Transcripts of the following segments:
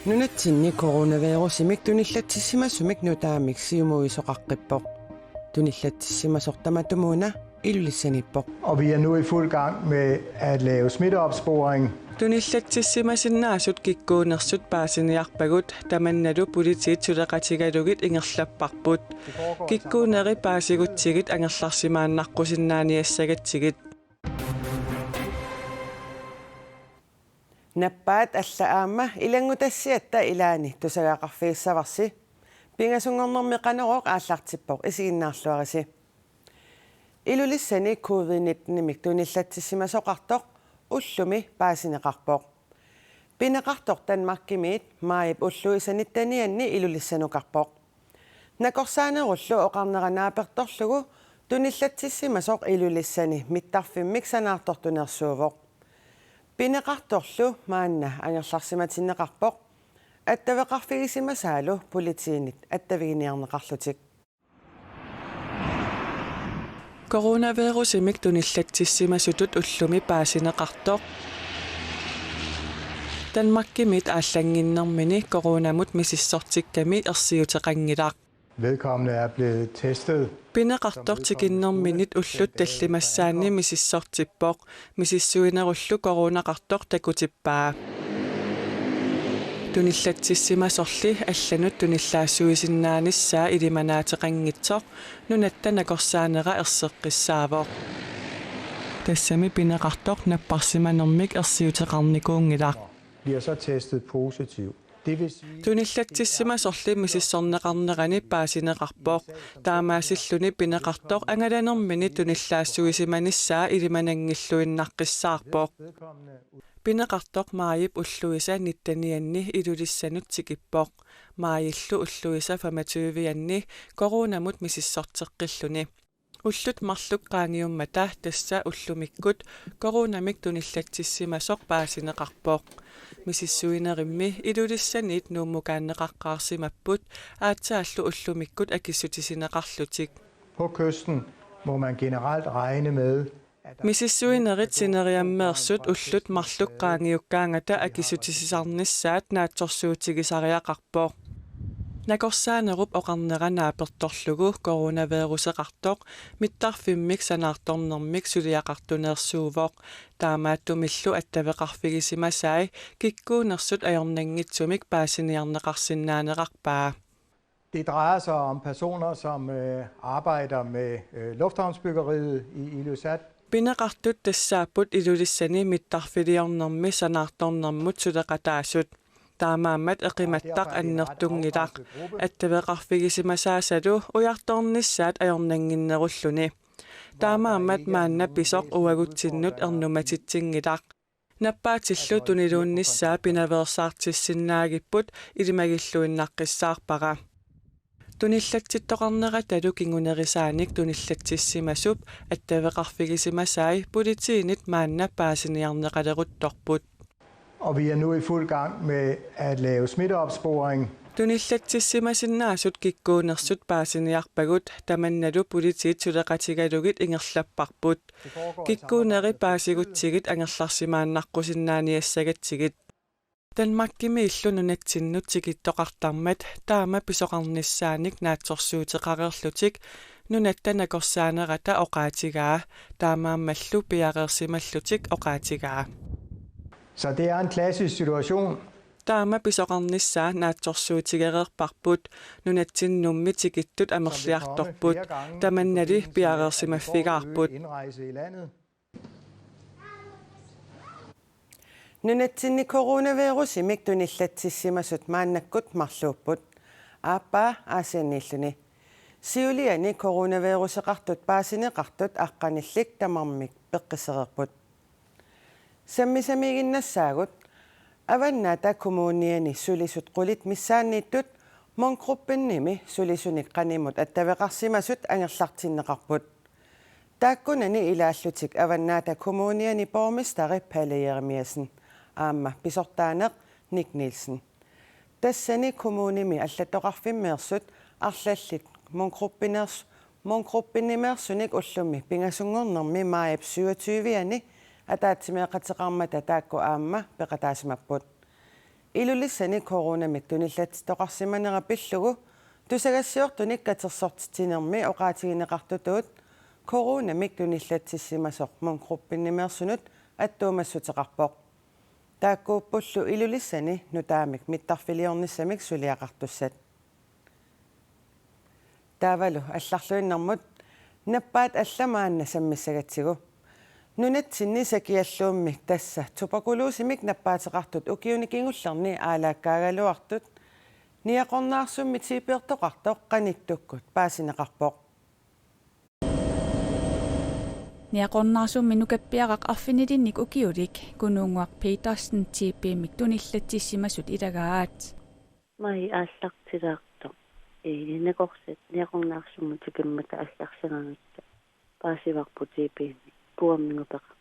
Nunatsinni coronavirusимик tunillatissимасумик nutaamik siumuisoqaqqippoq tunillatissимасортаматумуна ilullissanippoq. Og vi er nu i fuld gang med at lave smitteopsporing. Tunillatissимасиннаасут киккуунерсут паасиниарпагут таманналу политиит сулеқатигалугит ингерлаппарпут киккуунери паасигутсигит ангерларсимааннаққусиннааниассагатсигит Nappaat allaaamma ilangutassiatta ilaani tusagaaqarfiissavарси pingasungornermeqaneroq aallartippoq isiginnaarluarisi ilulissani covid-19-mik tunillattissimasoqartoq ullumi paasineqarpoq pineqartoq Danmarkimiit maayip ulluisanittanianni ilullissanuqarpoq nakorsaanerullu oqarneranaapertorlugu tunillattissimasoq ilulissani mittarfimmik sanaartortunersuuvoq pineqartorlu maanna angerlarsimatinneqarpoq attaveqarfigisimmasaalu politiinit attaviginiarneqarlutik coronavirusimik tunillattissimasutut ullumi paasineqartoq Danmarkimiit aallanginnermini coronamut misissortikkami ersiuteqanngilaq Vedkommende er blevet testet. Pineqartortikinnerminit ullut tallimassaanni misissortippoq misissuinerullu coronaqartoq takutippaa tunillattissimasorli allanut tunillaassуисиннааnissaa ilimanaateqanngitsoq nunatta nakorsaanera erseqqissaavoq tassami pineqartoq napparsimanermik ersiuteqarnikuungilaq Bliver så testet positiv. Tunillattissimasorli misissorneqarnerani paasineqarpoq taamaasilluni pineqartoq angalanermini tunillaassуисиманissaa ilimanangilluinnaqqissaarpoq pineqartoq maayip ulluisa nittanianni ilulissанут tikippoq maayillu ulluisa 25-anni coronamut misissorteqqilluni ullut marluqqaangiummata tassa ullumikkut coronamik tunillattissimasoq paasineqarpoq misissuinerimmi ilulissaniit nuummukaanneqaqqaarsimapput aatsaallu ullumikkut akissutisineqarlutik På kysten må man generelt regne med misissuinerit sineriammeersut ullut marluqqaangiukkaangata akissutisisarnissaat naatsorsuutigisariaqarpoq nakorsaanerup oqarneranaapertorlugu coronaviruseqartoq mittarfimmik sanaartornermik suliaqartuneersuuvoq taamaattumillu attaveqarfigisimasaai kikkuunersut ajornangitsumik paasiniarneqarsinnaaneqarpaa Det drejer sig om personer, som arbejder med lufthavnsbyggeriet i Ilulissat. pineqartut tassaaput ilulissani mittarfiliornermi sanaartornermut suleqataasut taamaammat eqimattaq annertungilaq attaveqarfigisimasaasalu ujartornissaat ajornanginnerulluni taamaammat maanna pisoq uaguttinnut ernumatitsinngilaq nappaatillu tuniluunnissaa pinaversaartissinnaagipput ilimagilluinnaqqissaarpaqa tunillatittoqarnera talu kingunerisaanik tunillattissimasup attaveqarfigisimasaai politiinit maanna paasiniarneqaleruttorput Og vi er nu i fuld gang med at lave smitteopsporing. Tunillattissimasinnaasut kikkuunersut paasiniarpagut tamannalu politiit suleqatigalugit ingerlapparput kikkuuneri paasigutsigit angerlarsimaannaqqusinnaaniassagатsigit Danmarkimi illununattinnut tikittoqartarmat taama pisoqarnissaanik naatsorsuuteqarerlutik nunatta nakorsaanerata oqaatigaa taamaammallu piaqersimallutik oqaatigaa Så det er en klassisk situation. taama pisoqarnissaa naatsorsuutigererparput nunattinnummi tikittut amerliartorput tamannali piaqersimaffigaarput nunatsinni coronavirusimik tunillattissimasut maannakkut marluupput aappaa aasianniilluni siuliani coronaviruseqartut paasineqartut aqqanillik tamarmik peqqissererput sammisamiginnasaagut avannaata kommuniani sulisut qulit missaanniittut mongruppinimi sulisunik qanimut attaveqarsimasut angerlartinneqarput taakkunani ilaallutik avannaata kommuniani bormistari Palle Jeremiasen aamma pisortaaneq Nick Nielsen tassani kommunimi allatoqarfimmeersut arlallik mongruppiners Mongruppinnimeersunik ullumi pingasungornermi maayap 27-ani ataatimeeqatiqarmata taakku aamma peqataasimapput. Ilulissani koronamik tunillatitoqarsimanera pillugu tusagassiortunik katersortitinermi oqaatigineqartutuut koronamik tunillattissimasoq mongruppinnimeersunut attuumassutiqarpoq. Taakkuuppullu ilulissani nutaamik mittarfiliornissamik suliaqartussat. Taavalu алларлуиннэрмут наппаат алламаанна саммиссагатсигу нунатсинни сакиаллууммик тасса тупакулуусимик наппаатеқартут укиуникингуллерни аалааккаагалуартут ниақорнаарсумми типиертоқартоқ қаниттуккут паасинеқарпоқ ниақорнаарсумми нукаппиақақ арфинилинник укиулик кунуунгуақ Petersen типиимик туниллатсиссимасут илагаат май ааллартилаартоқ накорсат ниақорнаарсумму тикиммата алларсигаангитта паасиварпу типиими пуаммингупеқа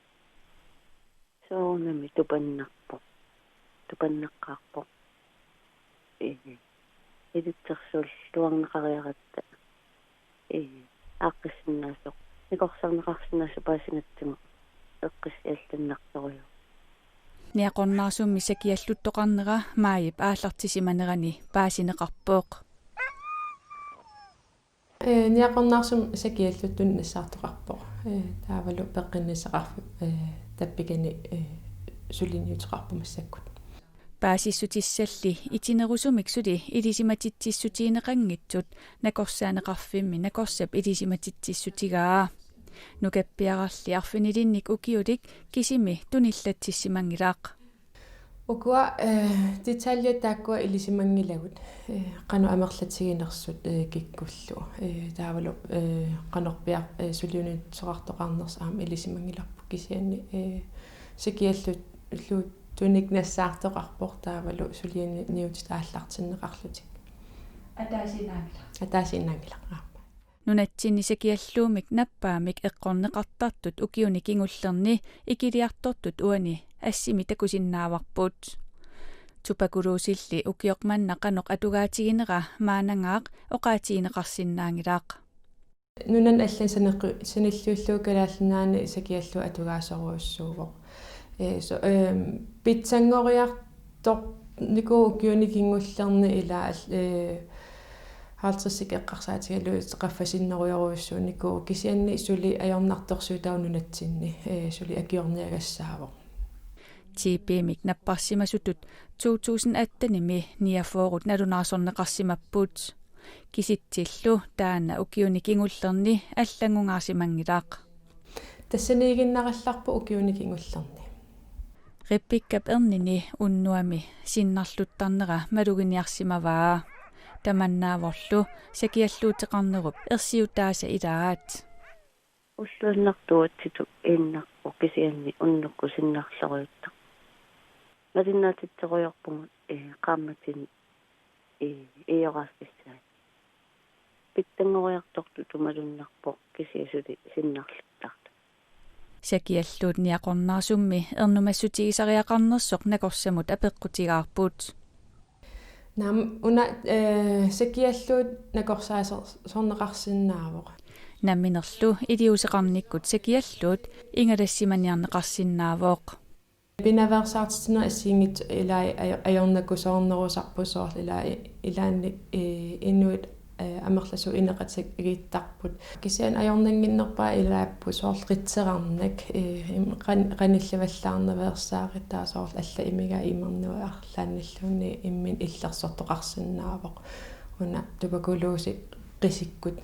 соонами тупаннаққарпо идитсерсуул туарнеқариаратта ааққиссиннаасоқ никорсарнеқарсинаасу паасингатсима эққис иалланнарториу ниақорнаарсумми сакиаллуттоқарнера маайип ааллартисиманерани паасинеқарпооқ ниақорнаарсум сакиаллуттун нассаартоқарпоқ таавалу пеққиннисақарфу таппикани сулиниутеқарпумассаккут паасиссутиссалли итинерусумик сули илисиматитсиссутиинеқангитсут накорсаанеқарфимми накорсап илисиматитсиссутигаа нукаппиаралли арфинилинник укиулик кисими туниллатсиссимангилаақ укуа деталje тааккуа илисимангилагут қану амерлатсигинерсут киккуллу таавалу қанорпиар сулиунитсоқартоқарнерс аама илисимангиларпу кисианни сикиаллут луу туник нассаартоқарпор таавалу сулиани ниутит ааллартиннеқарлутик атаасинаангила нунатсинни сакиаллуумик наппаамик эққорнеқартартут укиуни кингуллерни икилиартортут уани ассими такусиннааварпут тупакулуусилли укиоқманна қаноқ атугаатигинера маанангаақ оqaатигинеқарсиннаангилаақ нунан аллан саниллууллуукалааллинаани сакиаллу атугаасоруussуугоқ питсангориартор нику укиуни кингуллерни илаа 50 эққарсаатигалу қаффасиннеруйоруussуунику кисианни сули аёрнарторсуутаунунатсинни сули акиорниагассаавоқ типиимик наппарсимасутут 2018-ними ниафоорут налунаарсорнеқарсимаппут киситсиллу таана укиуни кингуллерни аллангунгаарсимангилаақ тассанигиннаралларпу укиуни кингуллерни риппиккап эрнини уннуами синнарлуттарнера малугиниарсимаваа таманнааворлу сакиаллуутеқарнеруп ерсиутааса илаат уллуиннартуатситу ииннарпо кисианни уннукку синнарлеруйутта матиннаатитсеруйорпугут qaammatин иораассаа питтангориарторту тумалуннарпо кисиасули синнарлуттарта сакиаллуут ниақорнаарсумми эрнумассутигисариақарнерсоқ накорсамут апеққутигаарпут нам уна сакиаллуут накорсаасорнеқарсиннаавоқ намминерлу илиусеқарниккут сакиаллуут ингалассиманиарнеқарсиннаавоқ пинаверсаартитина ассиингит илаа аёрнаккусоорнерусарпусоор илаанни иннуит амерласу инеқатсак игиттарпут кисиан аёрнангиннерпаа илааппу соорлритсеқарнак qanillavallaarneversaarittaasоор алла имига имернуа арлаанналлуни иммин иллерсортоқарсинаавоқ уна тупакулууси qisиккут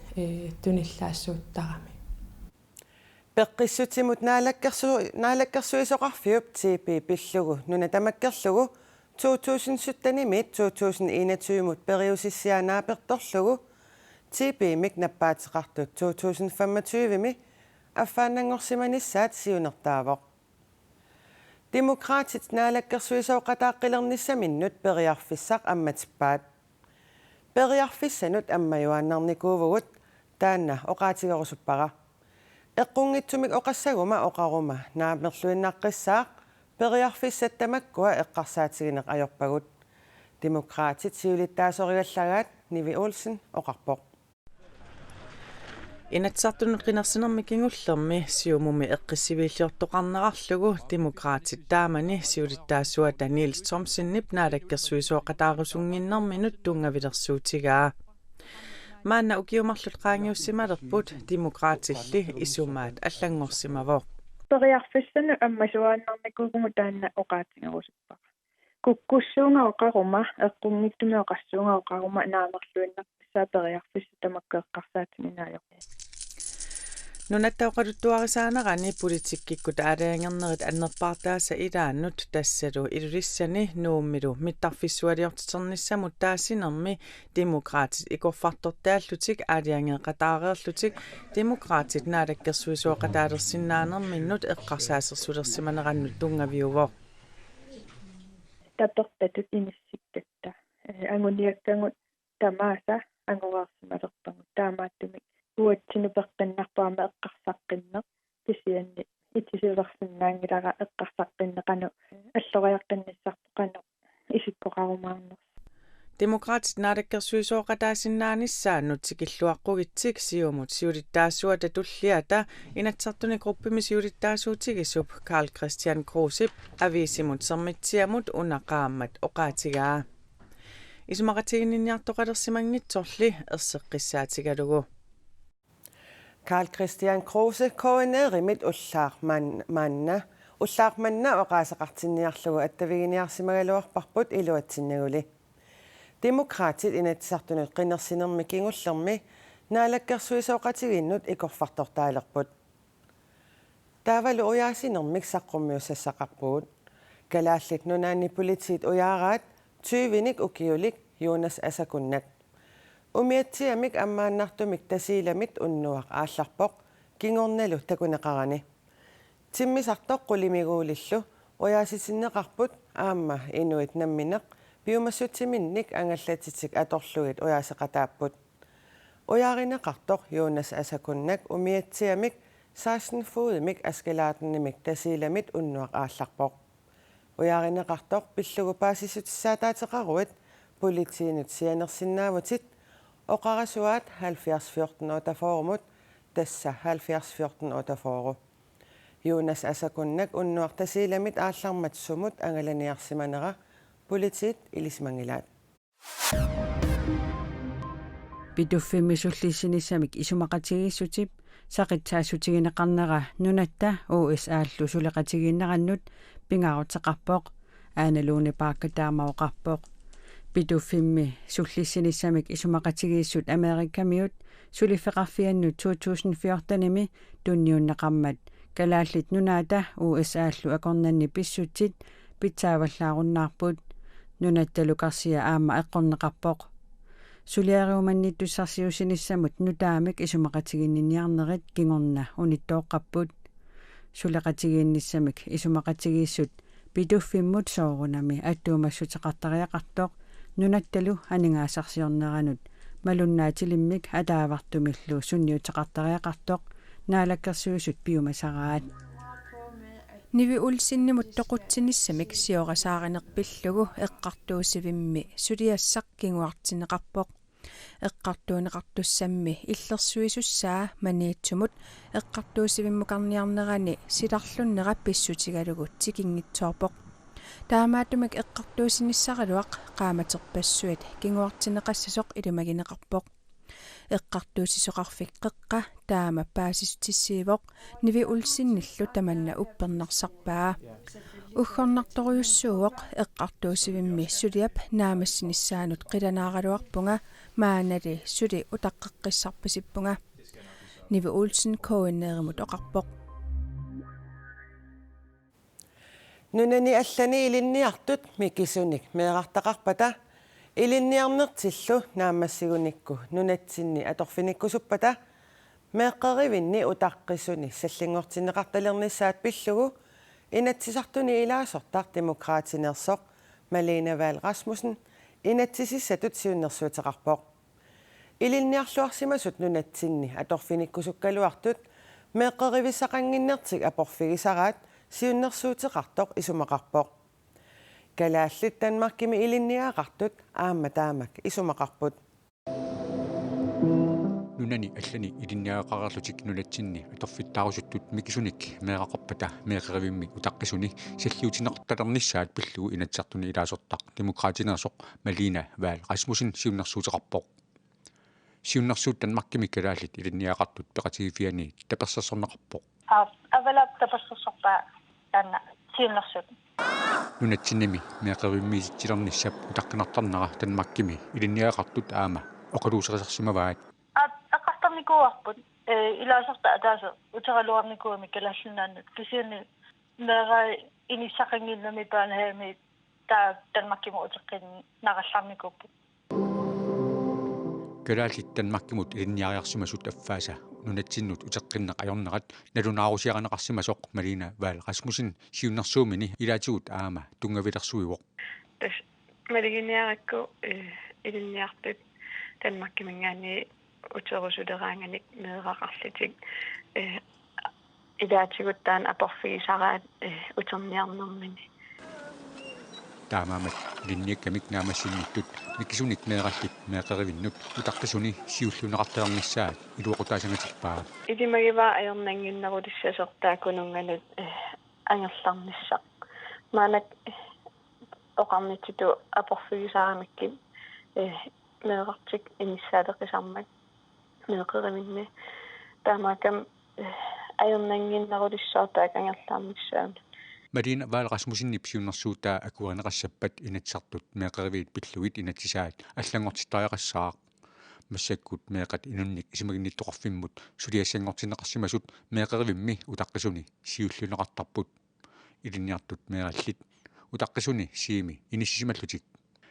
туниллаассууттарами пеққиссутимут наалаккерсуисоқарфиуп типи пиллугу нуна тамаккерлугу 2017-нимит 2021-мут периусиссианааперторлугу типимик наппаатеқартут 2025-ми аффаанангорсиманиссаат сиунертаавоқ демократит наалаккерсуисоқатааққилерниссаминнут периарфиссақ амматиппаат периарфиссанут аммаюааннарникуувгут таанна оqaатигерусуппара эққунгитсумик оқассагума оқарума наамерлуиннаққиссаақ периарфиссаттамаккуа эққарсаатигинеқ ajorpagut демократит сиулиттаасоригаллагаат Nivi Olsen оқарпоқ Inatsartunut qinarsinermikingullерми siumumi eqqissivillortoqarnerarlugu demokraatit taamani siulittaasua Daniels Thomsonnip naalakkersuisooqataarusunginnerminut tungavilersuutigaa maanna ukiumarlut qaangiussimalerput demokraatilli isumaat allangorsimavoq periarfissanu ammassuaannarnikuugumu taanna oqaatingerusuppaqa kukkussuunga oqaruma eqqungittumi oqassuunga oqaruma naamerluinnarpissaa periarfissu tamakkeeqqarsaatiminaajoq nunattauqaluttuarisaanaqani politikkikkut aalaangernerit annerpaartaasa ilaannut tassalu ilulissani nuummilu mittarfissualiortiternissamut taasinermi demokraatit ikorfartortaallutik aaliangeeqataareerlutik demokraatit naalakkersuisuoqataalersinnaanerminnut eqqarsaasersulersimanerannut tungaviuvoq tapertatut inissikkatta anguniakkangut tamaasa angorаарsimalerpangut taamaattumi uatsinu peqqannarpaama eqqarsaqqinneq kisianni itisiulersinnaangilara eqqarsaqqinneqanu alloriaqqannissarpoqanu isikkoqarumaarners demokraatit naalakkersuisuoqataasinnaannissaannut sikilluaqqugitsik siumut siulittaassua tatulliata inatsartuni gruppimi siulittaasuutigisup Carl Christian Krusip aviisimut sermitsiamut unaqaammat oqaatigaa isumaqatiginninniartoqalersimangitsorli erseqqissaatigalugu Carl Christian Kruse KNR-imit ullaarmanna oqaasaqartinniarlugu attaviginiarsimagaluarparput iluatsinaguli demokraatit inatsartunut qinnersinermi kingullermi naalakkersuisooqatiginnut ikorfartortaalerput taavalu uyaasinermik saqqummiussassaqarpugut kalaallit nunaanni politit uyaaraat tyyvinik ukiulik Jonas Asakunnak umiatsiamik ammaannartumik tasiilamit unnuaq aallarpoq kingornalu takuneqarani timmisartoq qulimiguulillu uyaasitinneqarput aamma inuit nammineq piumassutiminnik angallatitik atorlugit uyaaseqataapput uyaarineqartoq Jonas Asakunnak umiatsiamik saassenfuudimik askalaaternimik tasiilamit unnuaq aallarpoq uyaarineqartoq pillugu paasissutissaatataqaruit politiinut sianersinnaavutit oqarasuat 70-14 tassa 70-14 Jonas Asakunnak unnuaq tasiilamit aallarmatsumut angalaniarsimanera politit ilismangilaat Pituffimmisullissinissamik isumaqatigiissutip saqitsaasutigineqarnera nunatta USA-llu suleqatigiinnerannut pingaruteqarpoq aanaluuni paakkataamaoqarpoq pituffimmi sullissinissamik isumaqatigiissut Amerikamiut sulifeqarfiannut 2014-nimi tunniunneqarmat kalaallit nunaata USA-llu akornanni pissutsit pitsaavallaarunnаарput nunattalukarsia aamma eqqorneqarpoq suliariumannittussarsiusinissamut nutaamik isumaqatiginniarnerit kingorna unittooqqapput suleqatigiinnissamik isumaqatigiissut pituffimmut soorunami attuumassuteqartariaqartoq nunattalu aningaasarsiorneranut malunnaatilimmik ataavartumillu sunniuteqartariaqartoq naalakkersuisut piumasaraat Nivi ulsinnimut toqutsinnissamik siorasaarenerpillugu eqqartuusivimmi suliassaqkinguartineqarpoq eqqartuuneqartussammi illersuisussaa maniitsumut eqqartuusivimmukarniarnerani silarlunnera pissutigalugut tikingitsoorpoq taamaatumik eqqartuusinissaraluaq qaamaterpassuit kinguartineqassasoq ilumagineqarpoq eqqartuusisoqarfiqqeqqa taama paasisutissiivoq nivi ulsinnillu tamanna uppernarсарпаа уггорнарторюссууоq eqqartuusivimmi suliap naamassinissaanut qilanaaraluarpunga maanali suli utaqqeqqissarpisippunga nivi ulsin KNR-mut oqarpoq nunani allani ilinniartut mikisunik meeqartaqarpata ilinniarnertillu naamassigunikku nunatsinni atorfinikkusuppata meeqqerivinni utaqqisuni sallingortineqartalernissaat pillugu inatsisartuni ilaasortar demokraatinersoq Malene Wahl Rasmussen inatsisissatut siunnersuuteqarpoq ilinniarluarsimasut nunatsinni atorfinikkusukkaluartut meeqqerivissaqanginnertik aporfigisaraat siunnersuuteqartoq isumaqarpoq kalaallit Danmarkimi ilinniaaqartut aamma taamak isumaqarput nunani allani ilinniaqaqarlutik nunatsinni atorfittaarusuttut mikisunik meeqaqarpata meeqerivimmi utaqqisuni salliutineqartalernissaat pillugu inatsartuni ilaasortaq demokraatinersoq Malina Waal Rasmussen siunnersuuteqarpoq siunnersuut tanmarkimi kalaallit ilinniaqartut peqatigifiani tapersersorneqarpoq авалаап тапассерсорпаа таана сиуннэрсут nunatsinimi meeqerivimmiisitsilernissap utaqqinartarnera tanmarkimi ilinniaqartut aama oqaluuserisarsimavaat аққартарникууарпут илаасерта атааса утералуарникууми калааллунааннут кисиани мерай инисақангиннами паанахами таа танмаккиму утеққин наралларникууппут kalaallit tanmarkimut ilinniariarsimasut affaasa nunatsinut uteqqinneq ajornerat nalunaarusiaranaqarsimasoq Malina Waal Rasmussen siunnersuumini ilaatigut aama tungavilersuivoq малигиниаракку илинниартут танмаккимингаани утерусулераанганик меэрақарлитик илаатигуттаан апорфигисараат утерниарнэрмини таамаамат линниаккамик наамассинниттут микисуник меэраллит меэқеривиннут утаққисуни сиуллунеқартаернissaат илуоқутаасангатиппаа илимагиваа аернангиннерулиссасортаакунунганут ангерларниссақ маанак оқарнититу апорфигисаарамиккит меэрартик иниссаалеқисармак меэқеривинни таамаакам аернангиннерулиссаортаак ангерлаарниссаам Malina Waal Rasmussen nipsiunnersuutaa akuarineqassappat inatsartut meeqeriviit pilluit inatsisaat аллангортиттариақассаақ массаккут меэқат инунник исимагинниттоқарфиммут сулиассангортинеқарсимасут меэқеривимми утаққисуни сиуллунеқартарпут илинниартут меэраллит утаққисуни сиими иниссисималлутик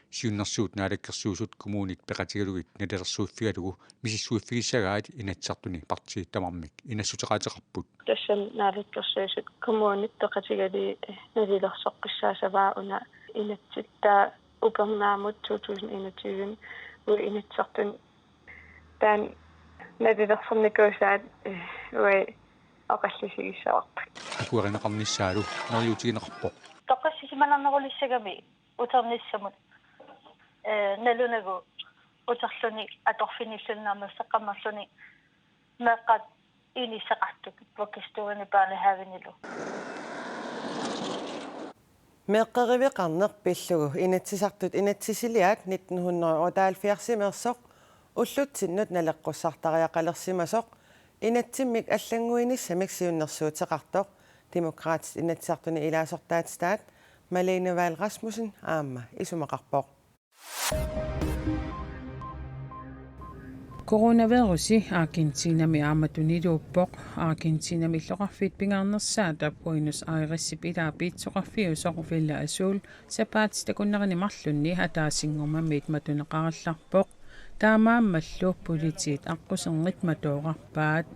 сиуннэрсуут наалаккерсуусут коммуунит пеқатигалугит налерсууффигалугу мисиссууффигиссагаат инатсартуни партииттамармик инассутеқаатеқарпут тассан наалаккерсуусут коммуунит пеқатигали налилерсоққиссаасаваа уна инатситтаа упернаамут 2021 инатсартун таан налилерсэрникуусаат уи оқаллисигиссаварпак акуаринеқарниссаалу нариутигинеқарпоқ тоққассисиманарнерулиссагами утерниссамут налунагу утерлуни аторфиниллуннаамассаққаммарлуни меққат инисеқартук вокистуани паанахаагинилу меққеривеқарнеқ пиллугу инатсисартут инатсисилиаат 1978 уллутсиннут налеққуссартариақалерсимасоқ инатсиммик аллангуиниссамик сиуннэрсуутеқартоқ демократит инатсартуни илаасортаатстаат Malina Waal Rasmussen aama isumaqarpoq Coronavirusi Argentinami aammatuniluuppoq Argentinami illoqarfiit pingaarnersaata Buenos Airesip ilaapiitsoqarfiusoq Villa Azul sapaats takunnerinimarlunni ataasingormammiit matuneqarallarpoq taamaammallu politiit aqqusenrit matooqarpaat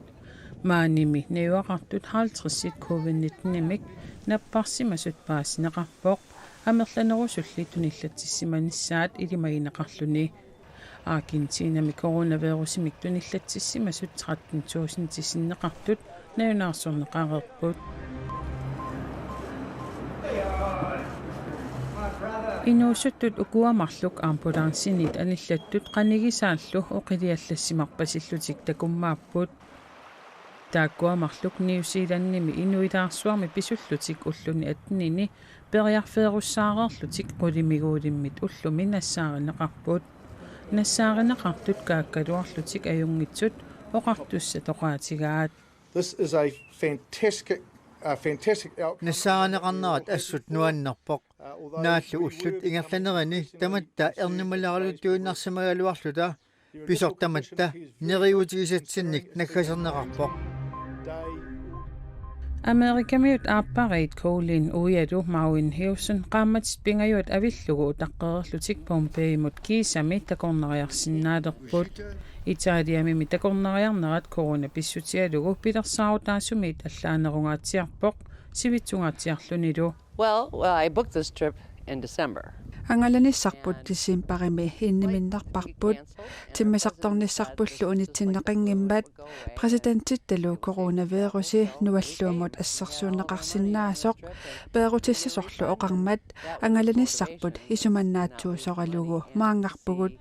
maanimi neuaqartut 50 covid-19-imik наппарсимасут пааснеқарпоқ амерланерусулли туниллатсиманissaat илимагинеқарлуни Аргентинами коронавирусимик туниллатсимасут 13,000 тисиннеқартут наюнаарсорнеқарерпут инуусуттут укуамарлук ампулансинит аниллаттут қанигисааллу оқилиаллассимарпасиллутик такуммааппут тааккуамарлук Нью-Зеландними инуитаарсуарми писуллутик уллуни атнини периарфееруссаарерлутик qulимигуулиммит уллуми нассааринеқарпут нассааринеқартут кааккалуарлутик аюнгитсут оқартусса тоқаатигаат This is a fantastic нассааринеқарнерат ассут нуаннерпоқ нааллу уллут ингерланерини таматта эрнималааралутуиннарсимагалуарлута писортаматта нериутигисатсинник наггасернеқарпоқ Amerikamiut aapparit Colin uyalu Mauin Hewson qaamatsit pingayuat avillugu utaqqererlutik Pompeimut kiisami takorneriarsinnaalerput Italiamimi takorneriarnerat corona pissutialugu pilersaarutaasumit allaanerungaatiarpoq sivitsungaatiarlunilu Well, I booked this trip in December. Angalanissarput tissimparimi inniminnerparput timmisartornissarpullu unitsinneqingimmat presidentittalu coronavirusi nualluumut assersuunneqarsinnaasoq peerutissassorlu oqarmat angalanissarput isumannaatsuusoralugu maangarpugut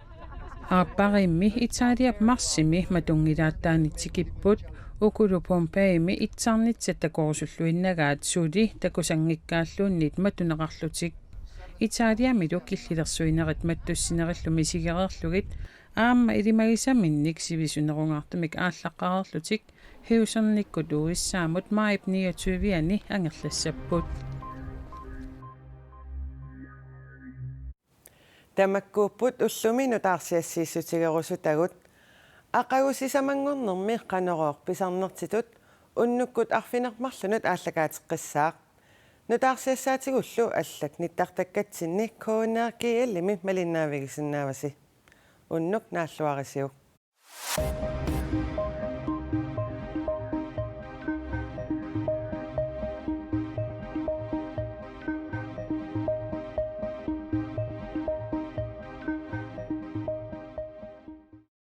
Aapparimmi Italiap marsimi matungilaattaanitsikipпут ukulu Pompeimi itsarnitsa takorsulluinnagaat suuli takusangikkaallуунниит матунеқарлутик Italiamilu killillersuinerit mattussinerillu misigererlugit aamma ilimagisaminnik sivisunerungaartumik ааllaqqarerlutik hiusernikkut uissaamut maip 29-ani angerlassapпут Tamakkuupput ulluminu taarsiassiissutigerusutagut aqagusisamangornermi qaneroor pisarnertitut unnukkut arfinermarlunut aallakaatiqqissaaq nutaarsiassaatigullu allak nittartakkatsinni kooneerkiillimi malinnaavigisinnavasi unnuk naalluarisiu